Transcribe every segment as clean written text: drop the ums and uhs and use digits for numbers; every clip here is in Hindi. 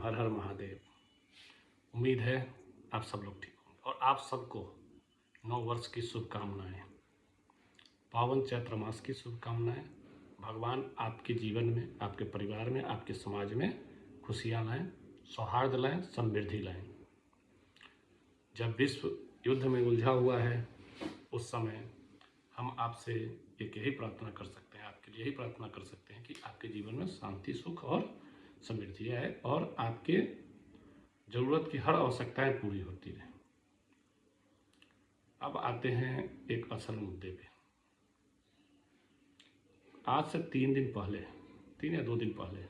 हर हर महादेव। उम्मीद है आप सब लोग ठीक होंगे और आप सबको नव वर्ष की शुभकामनाएं, पावन चैत्र मास की शुभकामनाएं। भगवान आपके जीवन में, आपके परिवार में, आपके समाज में खुशियाँ लाएं, सौहार्द लाएं, समृद्धि लाएं। जब विश्व युद्ध में उलझा हुआ है उस समय हम आपसे एक यही प्रार्थना कर सकते हैं, आपके लिए यही प्रार्थना कर सकते हैं कि आपके जीवन में शांति, सुख और समृद्धि आए और आपके ज़रूरत की हर आवश्यकताएं पूरी होती रहें। अब आते हैं एक असल मुद्दे पे। आज से 3 दिन पहले, 3 या 2 दिन पहले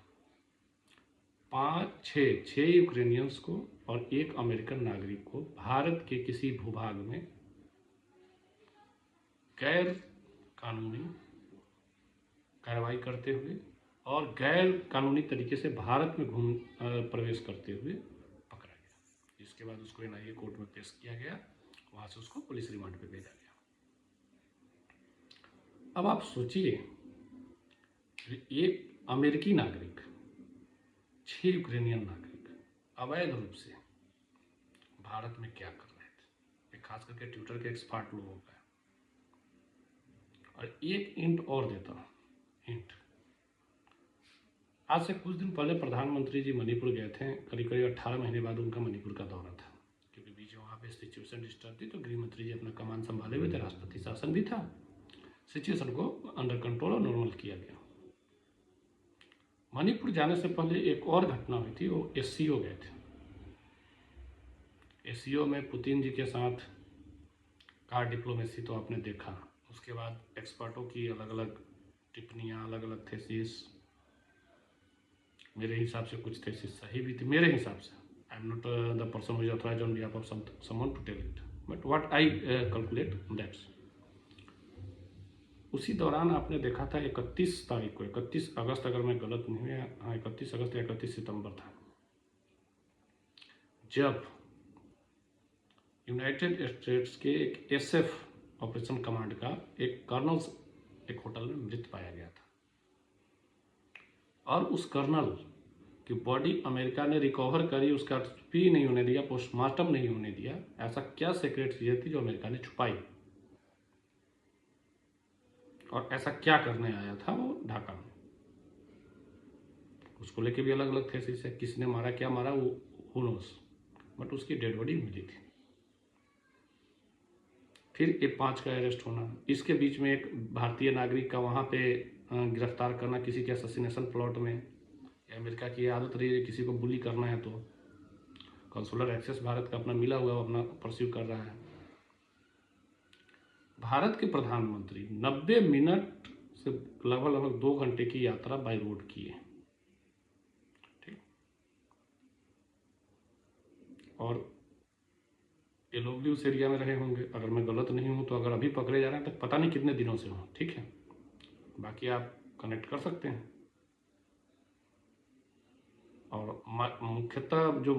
6 यूक्रेनियंस को और एक अमेरिकन नागरिक को भारत के किसी भूभाग में गैर कानूनी कार्रवाई करते हुए और गैर कानूनी तरीके से भारत में प्रवेश करते हुए पकड़ा गया। इसके बाद उसको एनआईए कोर्ट में पेश किया गया, वहाँ से उसको पुलिस रिमांड पे भेजा गया। अब आप सोचिए, एक अमेरिकी नागरिक, 6 यूक्रेनियन नागरिक अवैध रूप से भारत में क्या कर रहे थे, खास करके ट्विटर के एक्सपर्ट लोगों का। और एक हिंट और देता हूँ, हिंट। आज से कुछ दिन पहले प्रधानमंत्री जी मणिपुर गए थे। करीब 18 महीने बाद उनका मणिपुर का दौरा था, क्योंकि बीच में वहाँ पे सिचुएशन डिस्टर्ब थी, तो गृह मंत्री जी अपना कमान संभाले हुए थे, राष्ट्रपति शासन भी था, सिचुएशन को अंडर कंट्रोल और नॉर्मल किया गया। मणिपुर जाने से पहले एक और घटना हुई थी, वो एससीओ गए थे। एससीओ में पुतिन जी के साथ कार डिप्लोमेसी तो आपने देखा, उसके बाद एक्सपर्टों की अलग अलग टिप्पणियाँ, अलग अलग थेसिस। मेरे हिसाब से कुछ थेसिस सही भी थी, मेरे हिसाब से। I am not the person who is authorised on behalf of someone to tell it, but what I calculate that's. उसी दौरान आपने देखा था 31 तारीख को, 31 अगस्त अगर मैं गलत नहीं हुआ, हाँ 31 अगस्त या 31 सितंबर था, जब यूनाइटेड स्टेट्स के एक एसएफ ऑपरेशन कमांड का एक कर्नल एक होटल में मृत पाया गया था। और उस कर्नल की बॉडी अमेरिका ने रिकवर करी, उसका भी नहीं होने दिया, पोस्टमार्टम नहीं होने दिया। ऐसा क्या सीक्रेट चीज़ थी जो अमेरिका ने छुपाई, और ऐसा क्या करने आया था वो ढाका में? उसको लेके भी अलग अलग थेसिस है, किसने मारा, क्या मारा, वो हू नोस, बट उसकी डेड बॉडी मिली थी। फिर ये 5 का अरेस्ट होना, इसके बीच में एक भारतीय नागरिक का वहाँ पे गिरफ्तार करना किसी के असैसिनेशन प्लॉट में। अमेरिका की आदत रही है, किसी को बुली करना है तो कंसुलर एक्सेस भारत का अपना मिला हुआ अपना परस्यू कर रहा है। भारत के प्रधानमंत्री 90 मिनट से लगभग 2 घंटे की यात्रा बाय रोड की है, ठीक। और ये लोग भी उस एरिया में रहे होंगे, अगर मैं गलत नहीं हूँ तो। अगर अभी पकड़े जा रहे हैं तो पता नहीं कितने दिनों से हों, ठीक है, बाकी आप कनेक्ट कर सकते हैं। और मुख्यतः जो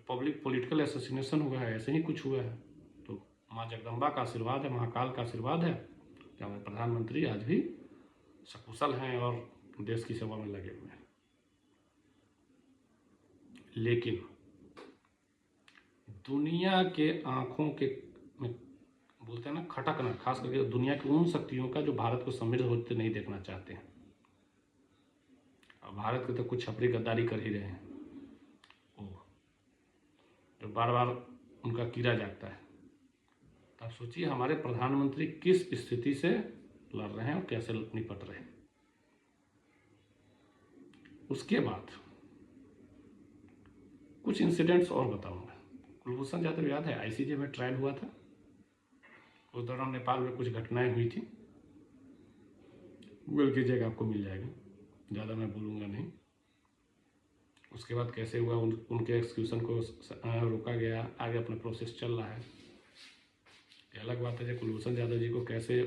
पब्लिक पॉलिटिकल असैसिनेशन हुआ है, ऐसे ही कुछ हुआ है, तो माँ जगदम्बा का आशीर्वाद है, महाकाल का आशीर्वाद है कि हमारे प्रधानमंत्री आज भी सकुशल हैं और देश की सेवा में लगे हुए हैं। लेकिन दुनिया के आंखों के में बोलते हैं ना खटकना, खास करके दुनिया की उन शक्तियों का जो भारत को समृद्ध होते नहीं देखना चाहते हैं। और भारत के तो कुछ छपरी गद्दारी कर ही रहे हैं, जो बार बार उनका कीड़ा जागता है। तो आप सोचिए हमारे प्रधानमंत्री किस स्थिति से लड़ रहे हैं और कैसे निपट रहे हैं। उसके बाद कुछ इंसिडेंट्स और बताऊंगा। कुलभूषण यादव याद है, आईसीजे में ट्रायल हुआ था, उस दौरान नेपाल में कुछ घटनाएं हुई थी, गूगल कीजिएगा आपको मिल जाएगा, ज़्यादा मैं बोलूँगा नहीं। उसके बाद कैसे हुआ, उनके एक्सक्यूशन को रोका गया, आगे अपना प्रोसेस चल रहा है। ये अलग बात है, जब कुलभूषण यादव जी को कैसे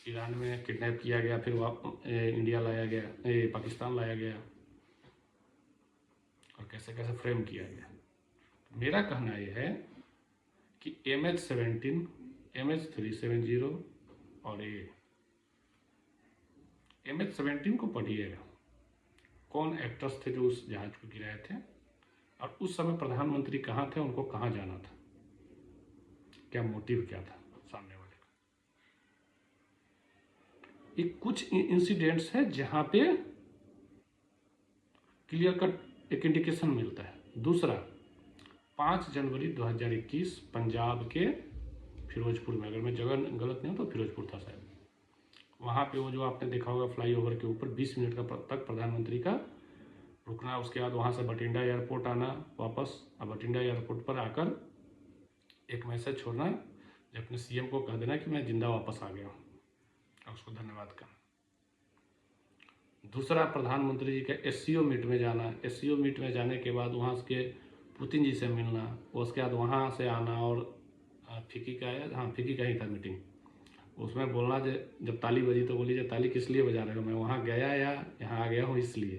ईरान में किडनैप किया गया, फिर इंडिया लाया गया, पाकिस्तान लाया गया, और कैसे कैसे फ्रेम किया गया। मेरा कहना यह है कि MH17, MH370 और ये MH17 को पढ़िएगा, कौन एक्टर्स थे जो उस जहाज को गिराए थे, और उस समय प्रधानमंत्री कहाँ थे, उनको कहाँ जाना था, क्या मोटिव क्या था सामने वाले का। ये कुछ इंसिडेंट्स है जहाँ पे क्लियर कट एक इंडिकेशन मिलता है। दूसरा, 5 जनवरी 2021 पंजाब के फिरोजपुर में, अगर मैं जगह गलत नहीं हूँ तो फिरोजपुर था शायद, वहाँ पे वो जो आपने देखा होगा फ्लाईओवर के ऊपर 20 मिनट का तक प्रधानमंत्री का रुकना, उसके बाद वहाँ से बठिंडा एयरपोर्ट आना वापस, और बठिंडा एयरपोर्ट पर आकर एक मैसेज छोड़ना, जो अपने सीएम को कह देना कि मैं जिंदा वापस आ गया हूँ, और उसको धन्यवाद करना। दूसरा, प्रधानमंत्री जी का एससीओ मीट में जाना, एससीओ मीट में जाने के बाद वहाँ के पुतिन जी से मिलना, उसके बाद वहाँ से आना, और फिक्की का है, हाँ फिक्की का ही था मीटिंग, उसमें बोलना जब ताली बजी तो बोली जब ताली किस लिए बजा रहे हो, मैं वहाँ गया या यहाँ आ गया हूँ इसलिए।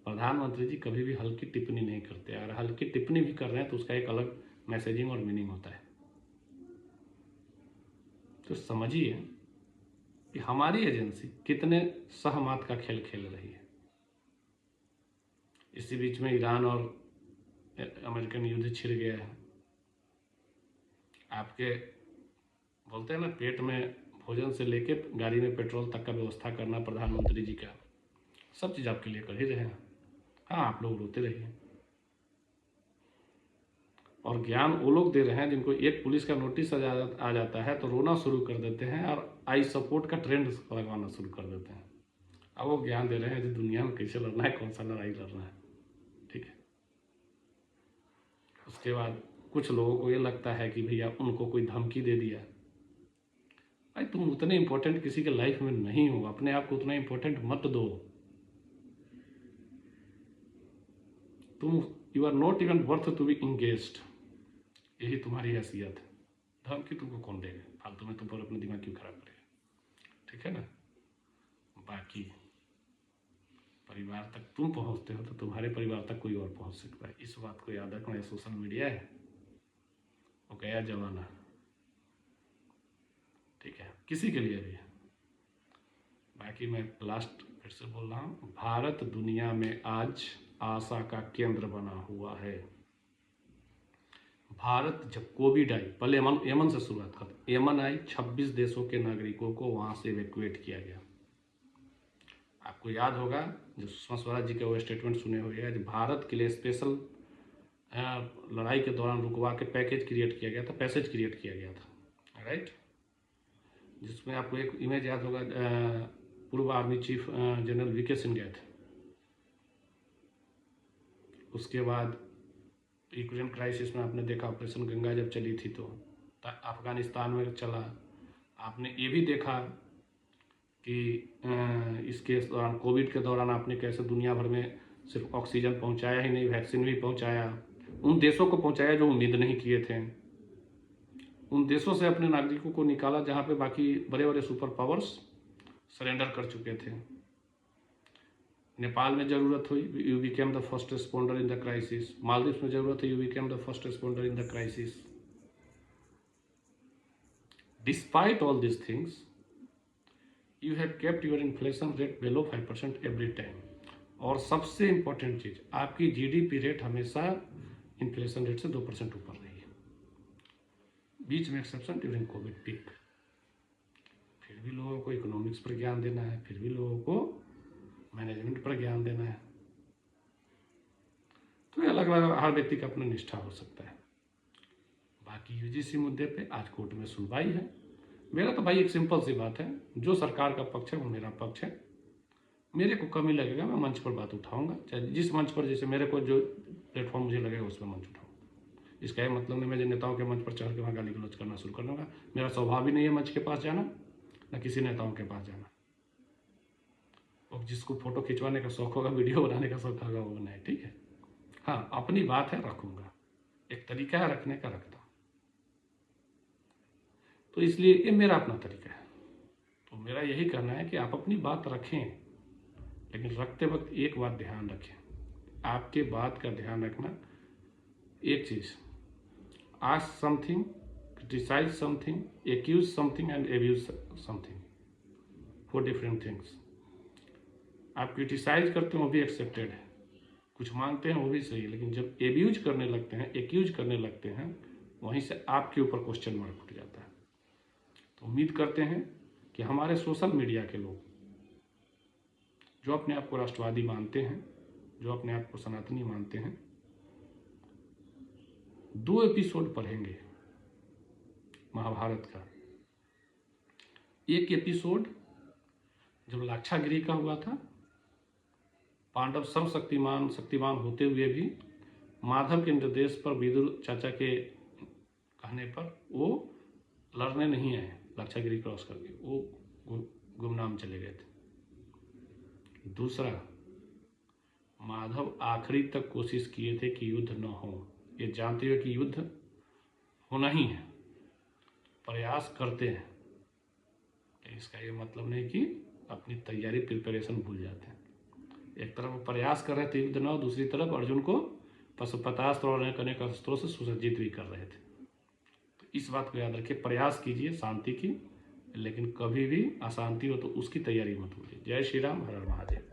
प्रधानमंत्री जी कभी भी हल्की टिप्पणी नहीं करते, अगर हल्की टिप्पणी भी कर रहे हैं तो उसका एक अलग मैसेजिंग और मीनिंग होता है। तो समझिए कि हमारी एजेंसी कितने सहमत का खेल खेल रही है। इसी बीच में ईरान और अमेरिकन युद्ध छिड़ गया है। आपके बोलते हैं ना, पेट में भोजन से लेके गाड़ी में पेट्रोल तक का व्यवस्था करना प्रधानमंत्री जी का, सब चीज़ आपके लिए कर ही रहे हैं। हाँ, आप लोग रोते रहिए, और ज्ञान वो लोग दे रहे हैं जिनको एक पुलिस का नोटिस आ जाता है तो रोना शुरू कर देते हैं और आई सपोर्ट का ट्रेंड लगवाना शुरू कर देते हैं। अब वो ज्ञान दे रहे हैं कि दुनिया में कैसे लड़ना है, कौन सा लड़ाई लड़ना है, ठीक है। उसके बाद कुछ लोगों को ये लगता है कि भैया उनको कोई धमकी दे दिया, भाई तुम उतने इंपॉर्टेंट किसी के लाइफ में नहीं हो, अपने आप को उतना इंपॉर्टेंट मत दो। तुम you are not even worth to be engaged, यही तुम्हारी हैसियत है। धमकी तुमको कौन देगा, फालतू में तुम पर अपना दिमाग क्यों खराब करेगा, ठीक है ना। बाकी परिवार तक तुम पहुंचते हो तो तुम्हारे परिवार तक कोई और पहुंच सकता है, इस बात को याद रखना। सोशल मीडिया है वो गया जमाना, ठीक है, किसी के लिए भी है। बाकी मैं लास्ट फिर से बोल रहा हूँ, भारत दुनिया में आज आशा का केंद्र बना हुआ है। भारत जब कोविड आई, पहले यमन से शुरुआत कर, यमन आई, 26 देशों के नागरिकों को वहाँ से इवैक्यूएट किया गया। आपको याद होगा जो सुषमा स्वराज जी के वो स्टेटमेंट सुने हुए, जो भारत के लिए स्पेशल लड़ाई के दौरान रुकवा के पैकेज क्रिएट किया गया था, पैसेज क्रिएट किया गया था, राइट। जिसमें आपको एक इमेज याद होगा, पूर्व army chief general VK Singh गए थे। उसके बाद यूक्रेन क्राइसिस में आपने देखा ऑपरेशन गंगा जब चली थी तो अफगानिस्तान में चला। आपने ये भी देखा कि इसके दौरान कोविड के दौरान आपने कैसे दुनिया भर में सिर्फ ऑक्सीजन पहुंचाया ही नहीं, वैक्सीन भी पहुंचाया, उन देशों को पहुंचाया जो उम्मीद नहीं किए थे। उन देशों से अपने नागरिकों को निकाला जहां पे बाकी बड़े बड़े सुपर पावर्स सरेंडर कर चुके थे। नेपाल में ज़रूरत हुई, you became the first responder in the crisis. Maldives में ज़रूरत है, you became the first responder in the crisis. Despite all this things you have kept your inflation rate below 5% every time. और सबसे इंपॉर्टेंट चीज़, आपकी जीडीपी रेट हमेशा इन्फ्लेशन रेट से 2% ऊपर रही है, बीच में एक्सेप्शन ड्यूरिंग कोविड पीक। फिर भी लोगों को इकोनॉमिक्स पर ज्ञान देना है, फिर भी लोगों को मैनेजमेंट पर ज्ञान देना है। तो ये अलग अलग हर व्यक्ति का अपना निष्ठा हो सकता है। बाकी यूजीसी मुद्दे पे आज कोर्ट में सुनवाई है। मेरा तो भाई एक सिंपल सी बात है, जो सरकार का पक्ष है वो मेरा पक्ष है। मेरे को कमी लगेगा मैं मंच पर बात उठाऊंगा, चाहे जिस मंच पर, जैसे मेरे को जो प्लेटफॉर्म मुझे लगेगा उसमें मंच उठाऊंगा। इसका ये मतलब नहीं मैं जो नेताओं के मंच पर चढ़ के वहाँ गाली गलौज करना शुरू कर दूँगा। मेरा स्वभाव ही नहीं है मंच के पास जाना, न किसी नेताओं के पास जाना। और जिसको फोटो खिंचवाने का शौक होगा, वीडियो बनाने का शौक होगा, वो बनाए, ठीक है। हाँ, अपनी बात है रखूँगा, एक तरीका है रखने का, रखता हूँ। तो इसलिए ये मेरा अपना तरीका है। तो मेरा यही कहना है कि आप अपनी बात रखें, लेकिन रखते वक्त एक बात ध्यान रखें, आपके बात का ध्यान रखना। एक चीज़, ask something, criticise something, accuse something and abuse something, 4 different things. आप क्रिटिसाइज करते हैं वो भी एक्सेप्टेड है, कुछ मांगते हैं वो भी सही है, लेकिन जब एब्यूज करने लगते हैं, एक्यूज करने लगते हैं, वहीं से आपके ऊपर क्वेश्चन मार्क उठ जाता है। तो उम्मीद करते हैं कि हमारे सोशल मीडिया के लोग जो अपने आप को राष्ट्रवादी मानते हैं, जो अपने आप को सनातनी मानते हैं, 2 एपिसोड पढ़ेंगे महाभारत का। एक एपिसोड जब लाक्षागृह का हुआ था, पांडव शक्तिमान होते हुए भी माधव के निर्देश पर विदुर चाचा के कहने पर वो लड़ने नहीं आए, लाक्षागृह क्रॉस करके वो गुमनाम चले गए थे। दूसरा, माधव आखिरी तक कोशिश किए थे कि युद्ध न हो, ये जानते हुए कि युद्ध होना ही है, प्रयास करते हैं, इसका ये मतलब नहीं कि अपनी तैयारी प्रिपरेशन भूल जाते हैं। एक तरफ वो प्रयास कर रहे थे युद्ध न हो, दूसरी तरफ अर्जुन को पशुपतास्त्र और अनेक अस्त्रों से सुसज्जित भी कर रहे थे। तो इस बात को याद रखिए, प्रयास कीजिए शांति की, लेकिन कभी भी अशांति हो तो उसकी तैयारी मत भूलिए। जय श्री राम, हर हर महादेव।